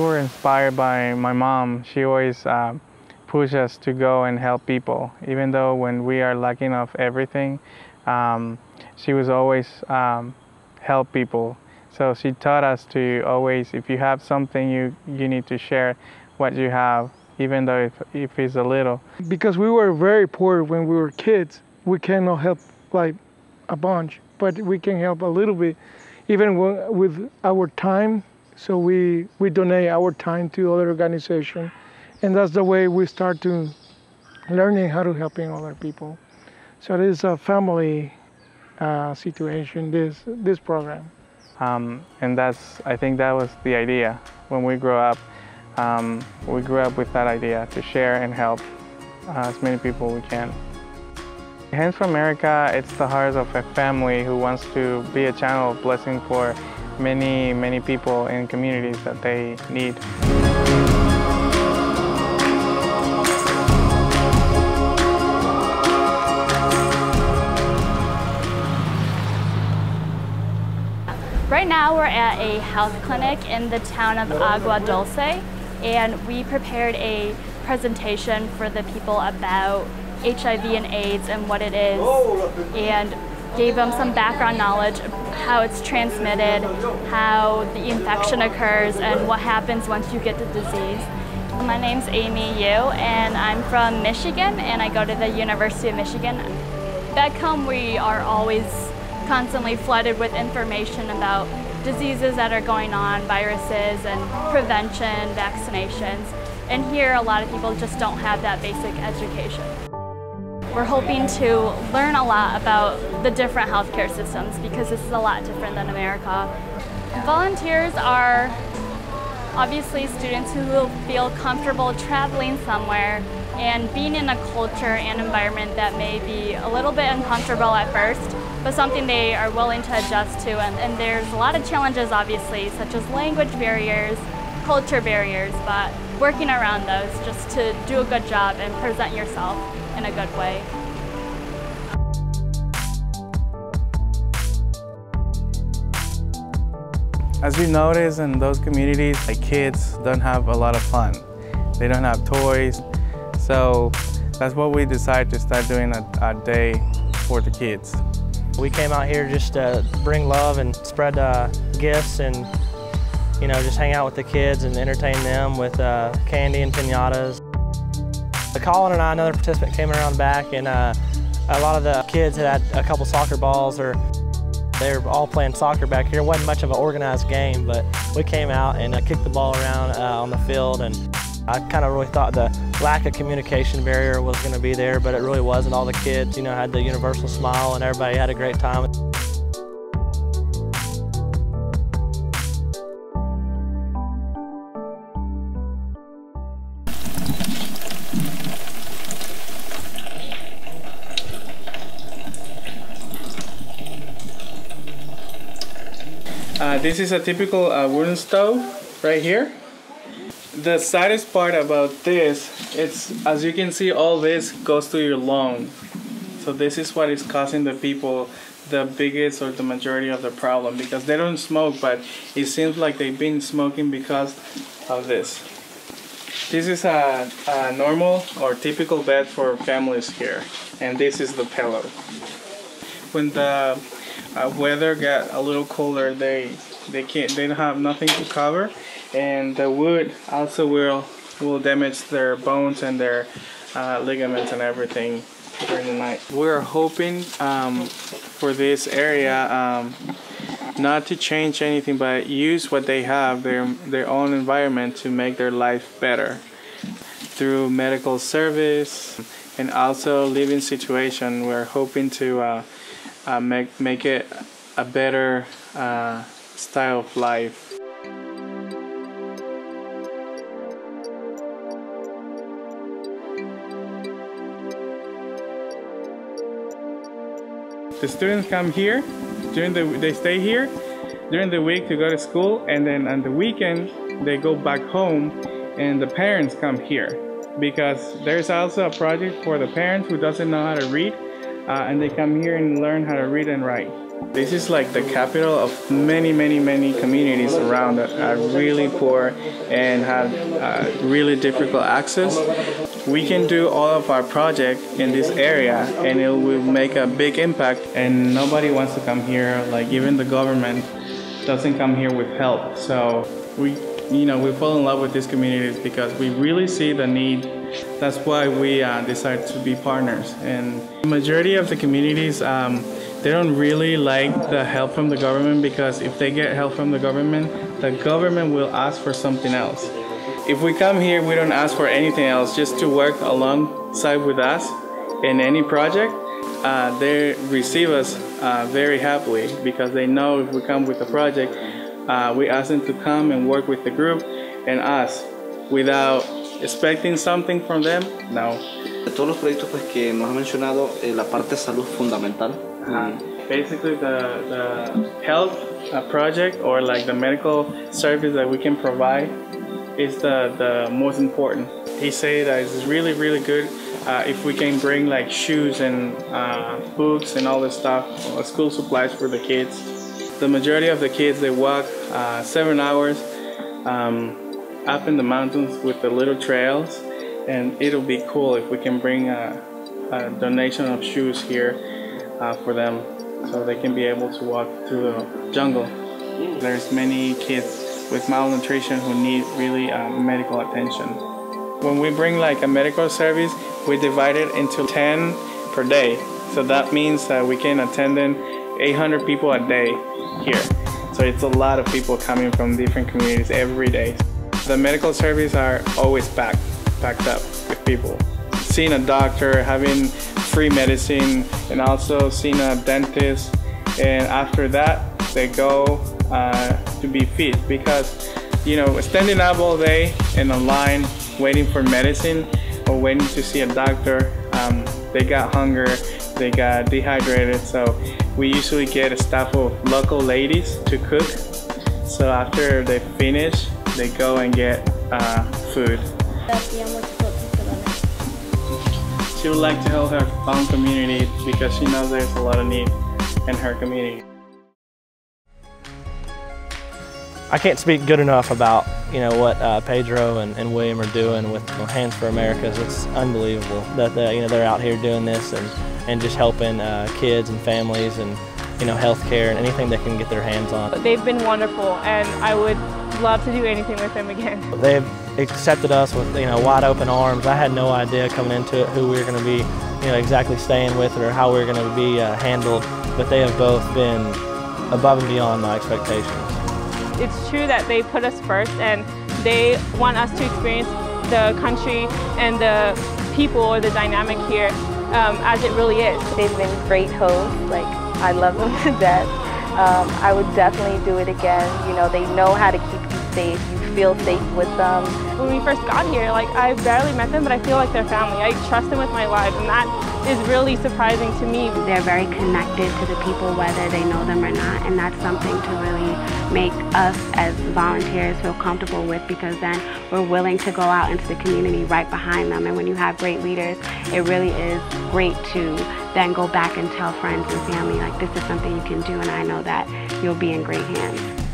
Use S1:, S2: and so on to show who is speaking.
S1: were inspired by my mom. She always pushed us to go and help people, even though when we are lacking of everything, she was always help people. So she taught us to always, if you have something, you need to share what you have, even though if it's a little.
S2: Because we were very poor when we were kids, we cannot help like a bunch, but we can help a little bit, even with our time. So we donate our time to other organizations, and that's the way we start to learning how to helping other people. So it is a family situation, this program.
S1: And I think that was the idea when we grew up. We grew up with that idea to share and help as many people we can. Hands for America, it's the heart of a family who wants to be a channel of blessing for many, many people in communities that they need.
S3: Right now we're at a health clinic in the town of Agua Dulce, and we prepared a presentation for the people about HIV and AIDS and what it is, and gave them some background knowledge of how it's transmitted, how the infection occurs, and what happens once you get the disease. My name's Amy Yu, and I'm from Michigan, and I go to the University of Michigan. Back home, we are always constantly flooded with information about diseases that are going on, viruses and prevention, vaccinations. And here a lot of people just don't have that basic education. We're hoping to learn a lot about the different healthcare systems because this is a lot different than America. Volunteers are obviously students who will feel comfortable traveling somewhere and being in a culture and environment that may be a little bit uncomfortable at first, but something they are willing to adjust to. And there's a lot of challenges, obviously, such as language barriers, culture barriers, but working around those just to do a good job and present yourself in a good way.
S1: As you notice in those communities, like kids don't have a lot of fun. They don't have toys. So that's what we decided to start doing a day for the kids.
S4: We came out here just to bring love and spread gifts and, you know, just hang out with the kids and entertain them with candy and piñatas. Colin and I, another participant, came around the back, and a lot of the kids had a couple soccer balls, or they were all playing soccer back here. It wasn't much of an organized game, but we came out and kicked the ball around on the field, and I kind of really thought the lack of communication barrier was going to be there, but it really wasn't. All the kids, you know, had the universal smile, and everybody had a great time.
S1: This is a typical wooden stove right here. The saddest part about this, it's, as you can see, all this goes to your lung. So this is what is causing the people the biggest or the majority of the problem, because they don't smoke, but it seems like they've been smoking because of this. This is a normal or typical bed for families here, and this is the pillow. When the weather got a little colder, they don't have nothing to cover, and the wood also will damage their bones and their ligaments and everything during the night. We're hoping for this area not to change anything, but use what they have, their own environment, to make their life better through medical service and also living situation. We're hoping to make it a better style of life. The students come here they stay here during the week to go to school, and then on the weekend they go back home, and the parents come here because there's also a project for the parents who doesn't know how to read, and they come here and learn how to read and write. This is like the capital of many communities around that are really poor and have really difficult access. We can do all of our project in this area and it will make a big impact, and nobody wants to come here, like even the government doesn't come here with help. So we fall in love with these communities because we really see the need. That's why we decided to be partners. And the majority of the communities, they don't really like the help from the government, because if they get help from the government will ask for something else. If we come here, we don't ask for anything else, just to work alongside with us in any project. They receive us very happily, because they know if we come with a project, we ask them to come and work with the group and us without expecting something from them. No.
S5: De todos los proyectos pues, que nos ha mencionado, la parte de salud fundamental.
S1: Basically, the health project, or like the medical service that we can provide, is the most important. He said that it's really good if we can bring like shoes and books and all this stuff, school supplies for the kids. The majority of the kids, they walk 7 hours up in the mountains with the little trails, and it'll be cool if we can bring a donation of shoes here for them, so they can be able to walk through the jungle. There's many kids with malnutrition who need really medical attention. When we bring like a medical service, we divide it into 10 per day. So that means that we can attend 800 people a day here. So it's a lot of people coming from different communities every day. The medical services are always packed up with people. Seeing a doctor, having free medicine, and also seeing a dentist. And after that, they go to be fit, because standing up all day in a line waiting for medicine or waiting to see a doctor, they got hunger, they got dehydrated. So we usually get a staff of local ladies to cook. So after they finish, they go and get food. She would like to help her own community because she knows there's a lot of need in her community.
S4: I can't speak good enough about what Pedro and William are doing with Hands for Americas. It's unbelievable that they're out here doing this and just helping kids and families and healthcare and anything they can get their hands on.
S6: They've been wonderful, and I would love to do anything with them again.
S4: They've accepted us with wide open arms. I had no idea coming into it who we were going to be exactly staying with or how we were going to be handled, but they have both been above and beyond my expectations.
S6: It's true that they put us first, and they want us to experience the country and the people, or the dynamic here, as it really is.
S7: They've been great hosts. Like, I love them to death. I would definitely do it again. They know how to keep you safe. You feel safe with them.
S6: When we first got here, I barely met them, but I feel like they're family. I trust them with my life, and that is really surprising to me.
S8: They're very connected to the people, whether they know them or not, and that's something to really make us as volunteers feel comfortable with, because then we're willing to go out into the community right behind them. And when you have great leaders, it really is great to then go back and tell friends and family, like, this is something you can do, and I know that you'll be in great hands.